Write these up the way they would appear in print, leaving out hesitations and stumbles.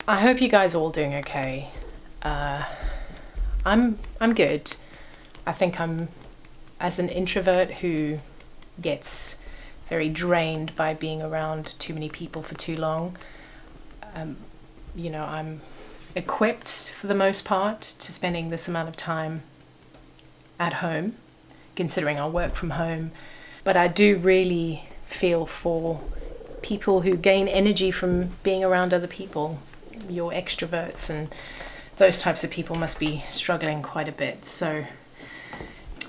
I hope you guys are all doing okay. I'm good. I think I'm, as an introvert who gets very drained by being around too many people for too long, I'm equipped for the most part to spending this amount of time at home, considering I work from home. But I do really feel for people who gain energy from being around other people. Your extroverts and those types of people must be struggling quite a bit. So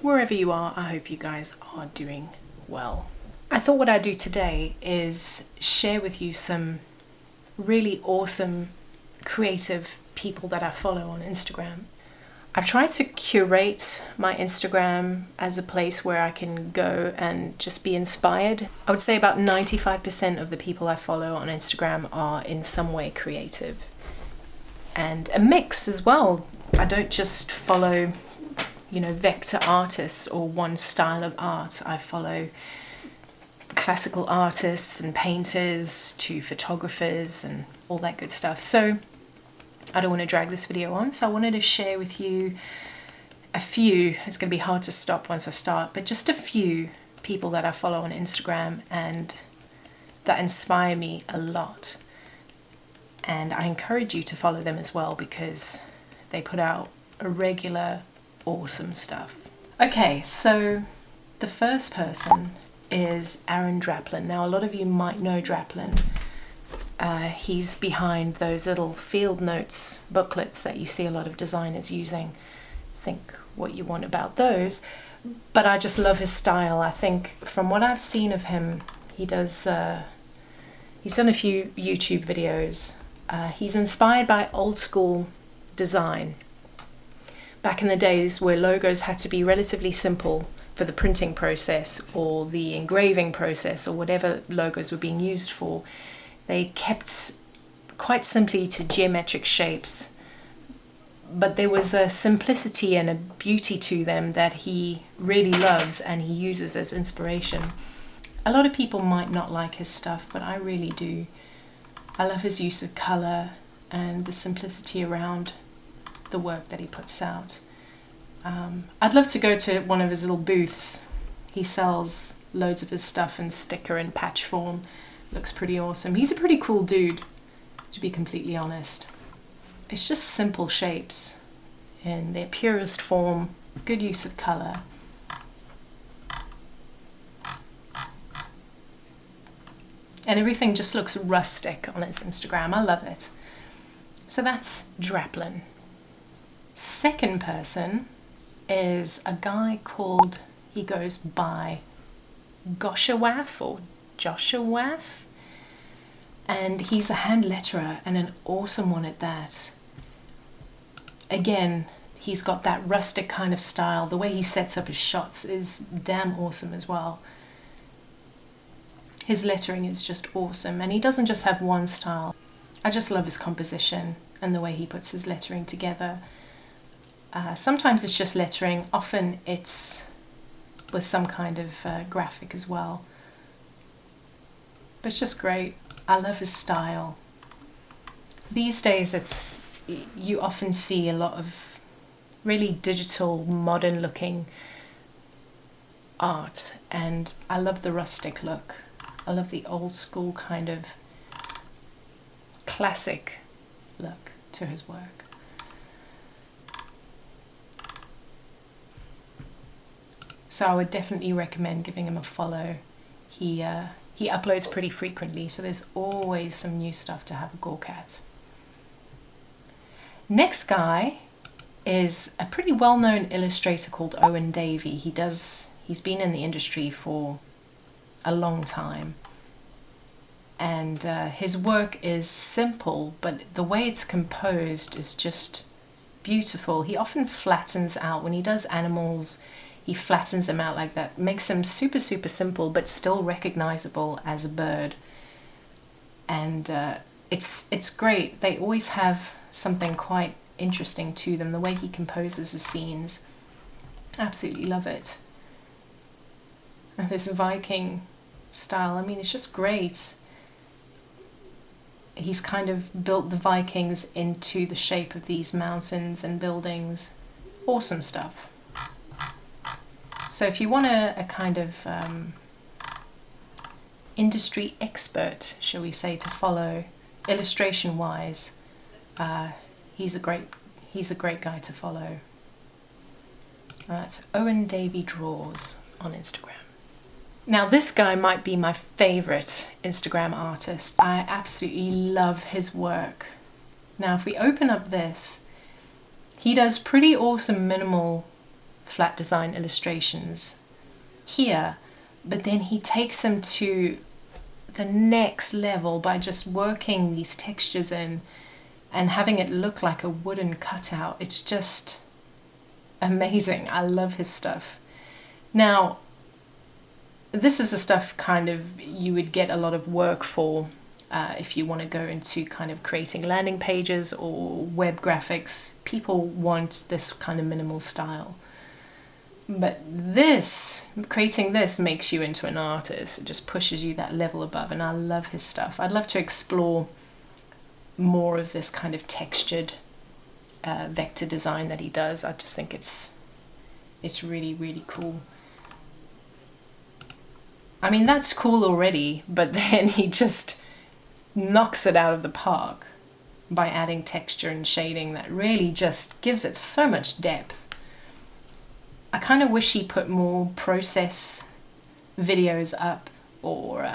wherever you are, I hope you guys are doing well. I thought what I'd do today is share with you some really awesome creative people that I follow on Instagram. I've tried to curate my Instagram as a place where I can go and just be inspired. I would say about 95% of the people I follow on Instagram are in some way creative. And a mix as well. I don't just follow, vector artists or one style of art. I follow classical artists and painters to photographers and all that good stuff. So I don't want to drag this video on, so I wanted to share with you a few, it's going to be hard to stop once I start, but just a few people that I follow on Instagram and that inspire me a lot. And I encourage you to follow them as well because they put out a regular awesome stuff. Okay, so the first person is Aaron Draplin. Now, a lot of you might know Draplin. He's behind those little field notes booklets that you see a lot of designers using. Think what you want about those. But I just love his style. I think from what I've seen of him, he's done a few YouTube videos. He's inspired by old school design. Back in the days where logos had to be relatively simple for the printing process or the engraving process or whatever logos were being used for, they kept quite simply to geometric shapes, but there was a simplicity and a beauty to them that he really loves and he uses as inspiration. A lot of people might not like his stuff, but I really do. I love his use of colour and the simplicity around the work that he puts out. I'd love to go to one of his little booths. He sells loads of his stuff in sticker and patch form. Looks pretty awesome. He's a pretty cool dude, to be completely honest. It's just simple shapes in their purest form, good use of colour. And everything just looks rustic on his Instagram. I love it. So that's Draplin. Second person is a guy called, he goes by Goshawaf or Joshua, and he's a hand letterer and an awesome one at that. Again, he's got that rustic kind of style. The way he sets up his shots is damn awesome as well. His lettering is just awesome, and he doesn't just have one style. I just love his composition and the way he puts his lettering together. Sometimes it's just lettering, often it's with some kind of graphic as well. But it's just great. I love his style. These days you often see a lot of really digital, modern looking art, and I love the rustic look. I love the old school kind of classic look to his work. So I would definitely recommend giving him a follow. He uploads pretty frequently, so there's always some new stuff to have a gawk at. Next guy is a pretty well-known illustrator called Owen Davey. He's been in the industry for a long time, and his work is simple, but the way it's composed is just beautiful. He often flattens out when he does animals. He flattens them out like that, makes them super, super simple, but still recognizable as a bird. And it's great. They always have something quite interesting to them. The way he composes the scenes, absolutely love it. And this Viking style, I mean, it's just great. He's kind of built the Vikings into the shape of these mountains and buildings. Awesome stuff. So if you want a kind of industry expert, shall we say, to follow illustration wise, he's a great guy to follow. That's Owen Davey Draws on Instagram. Now this guy might be my favorite Instagram artist. I absolutely love his work. Now if we open up this, he does pretty awesome minimal flat design illustrations here, but then he takes them to the next level by just working these textures in and having it look like a wooden cutout. It's just amazing. I love his stuff. Now, this is the stuff kind of you would get a lot of work for if you want to go into kind of creating landing pages or web graphics. People want this kind of minimal style. But this, creating this makes you into an artist. It just pushes you that level above, and I love his stuff. I'd love to explore more of this kind of textured vector design that he does. I just think it's really, really cool. I mean, that's cool already, but then he just knocks it out of the park by adding texture and shading that really just gives it so much depth. I kind of wish he put more process videos up, or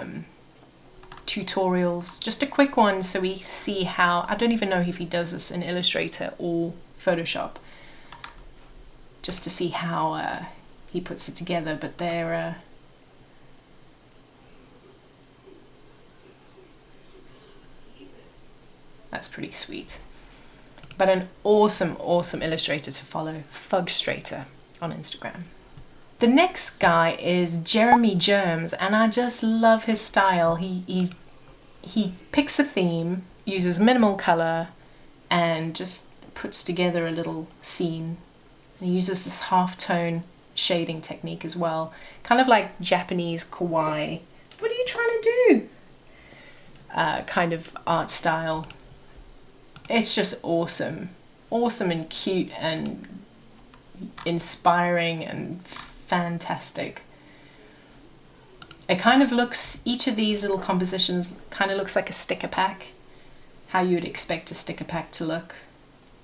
tutorials, just a quick one so we see how, I don't even know if he does this in Illustrator or Photoshop, just to see how he puts it together. But they're that's pretty sweet. But an awesome illustrator to follow, Fugstrator on Instagram. The next guy is Jeremy Germs, and I just love his style. He picks a theme, uses minimal color, and just puts together a little scene. And he uses this half-tone shading technique as well, kind of like Japanese kawaii. What are you trying to do? Kind of art style. It's just awesome and cute and inspiring and fantastic. It kind of looks, each of these little compositions kind of looks like a sticker pack, how you would expect a sticker pack to look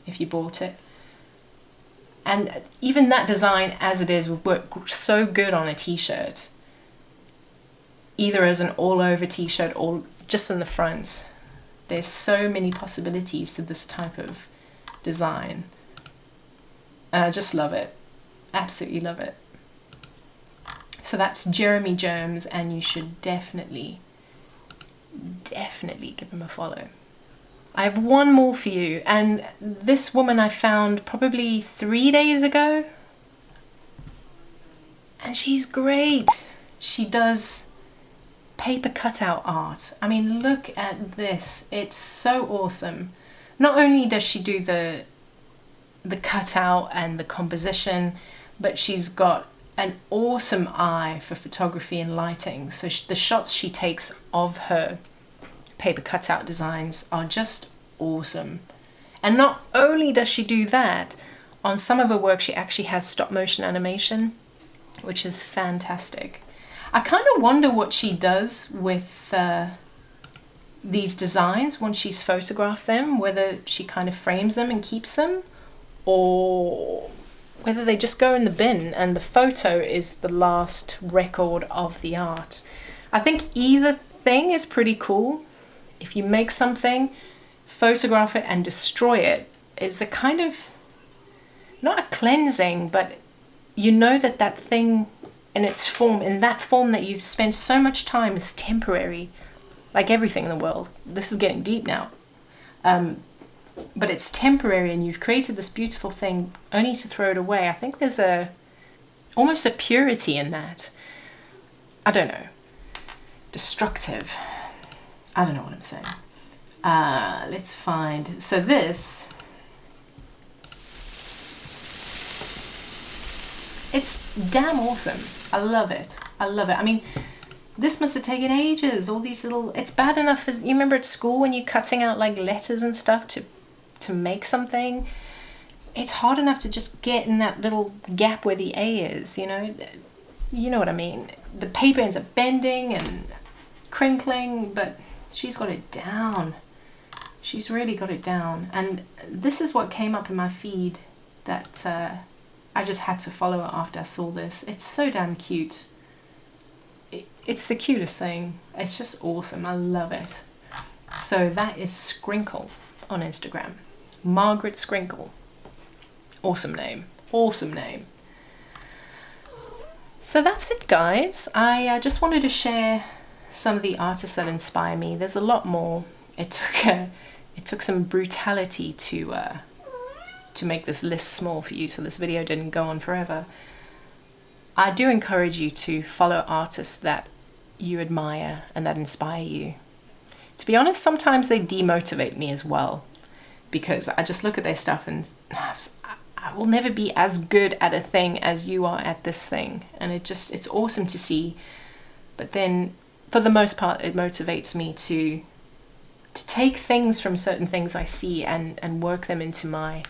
if you bought it. And even that design as it is would work so good on a t-shirt, either as an all-over t-shirt or just in the front. There's so many possibilities to this type of design. And I just love it. Absolutely love it. So that's Jeremy Germs, and you should definitely give him a follow. I have one more for you, and this woman I found probably 3 days ago. And she's great. She does paper cutout art. I mean, look at this. It's so awesome. Not only does she do the cutout and the composition, but she's got an awesome eye for photography and lighting. So the shots she takes of her paper cutout designs are just awesome. And not only does she do that, on some of her work she actually has stop motion animation, which is fantastic. I kind of wonder what she does with these designs once she's photographed them, whether she kind of frames them and keeps them, or whether they just go in the bin and the photo is the last record of the art. I think either thing is pretty cool. If you make something, photograph it and destroy it is a kind of, not a cleansing, but you know that thing in its form, in that form that you've spent so much time, is temporary, like everything in the world. This is getting deep now. But it's temporary, and you've created this beautiful thing only to throw it away. I think there's almost a purity in that. I don't know. Destructive. I don't know what I'm saying. Let's find, so this, it's damn awesome. I love it. I love it. I mean, this must have taken ages. All these little, it's bad enough as, you remember at school when you're cutting out like letters and stuff to make something? It's hard enough to just get in that little gap where the A is, you know? You know what I mean? The paper ends up bending and crinkling, but she's got it down. She's really got it down. And this is what came up in my feed that I just had to follow it after I saw this. It's so damn cute. It's the cutest thing. It's just awesome. I love it. So that is Scrinkle on Instagram. Margaret Scrinkle. Awesome name. Awesome name. So that's it, guys. I just wanted to share some of the artists that inspire me. There's a lot more. It took some brutality to make this list small for you, so this video didn't go on forever. I do encourage you to follow artists that you admire and that inspire you. To be honest, sometimes they demotivate me as well, because I just look at their stuff and I will never be as good at a thing as you are at this thing. And it's awesome to see. But then for the most part, it motivates me to take things from certain things I see and work them into my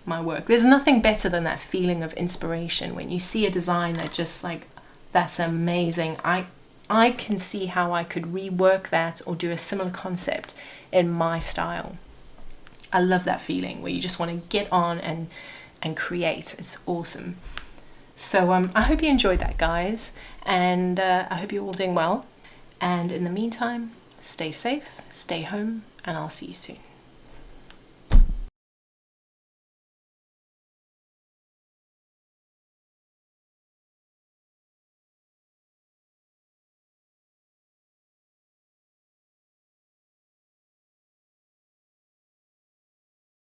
work. There's nothing better than that feeling of inspiration when you see a design that just like, that's amazing. I can see how I could rework that or do a similar concept in my style. I love that feeling where you just want to get on and create. It's awesome. So I hope you enjoyed that, guys, and I hope you're all doing well. And in the meantime, stay safe, stay home, and I'll see you soon.